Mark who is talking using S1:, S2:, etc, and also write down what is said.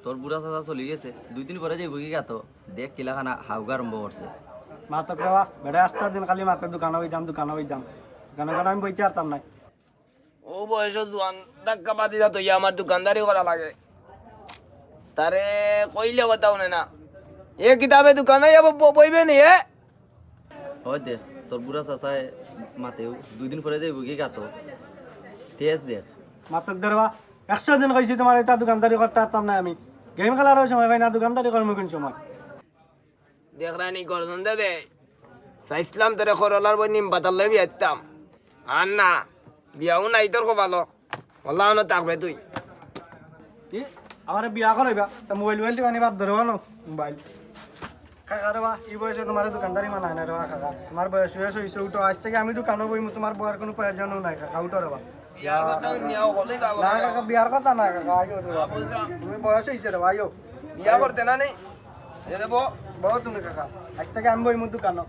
S1: তোর বুড়া চাচা চলে গেছে 2 দিন পরে যাইব কি গাতো দেখ কিলাখানা হাউগা আরম্ভ করছে।
S2: মাতক রেবা বেড়ে 8 দিন খালি মাতের দোকানে যাম দোকানে আমি বইতে পারতাম না।
S3: ও বয়স দোকান ধাক্কা পাতি যা তুই আমার দোকানদারি করা লাগে তারে কইলে কথাও না এ কিতাবে দোকানে যাব বইবে নি এ
S1: হয় দেখ তোর বুড়া চাচায় মাতেও 2 দিন পরে যাইব কি গাতো তেজ দেখ।
S2: মাতক দেবা 100 দিন কইছি তোমার এটা দোকানদারি করতে পারতাম না আমি। গেম খেলারও সময় পাই না, দোকানদারি করবো কোন সময়?
S3: দেখ রানি গর্জন দে দে চাইছিলাম তোরে করলার বই নিম পাতার লই বিয়াইতাম আর না বিয়াও নাই তোর কো ভালো ওলা না থাকবে তুই
S2: কি আমার বিয়া করাইবা তা মোবাইল টিপানি বাদ ধরবা না মোবাইল। কাকা রে বা এই বয়সে তোমার দোকানদারি মানায় না রে বা কাকা। তোমার বয়স হয়েছে উঠো, আজ থেকে আমি দোকানে বইমু, তোমার বউয়ের কোনো প্রয়োজনও নাই কাকা, উঠো রে বা।
S3: বিয়ার কথা নিয়াও কলেই ভালো
S2: না কাকা বিয়ার কথা না কাকা, আইও রে বা। তুমি বয়স হয়েছে রে বা, আইও।
S3: বিয়া করতে না নেই এ দেবো
S2: বউ তুমি কাকা, আজ থেকে আমি বইমু দোকানে।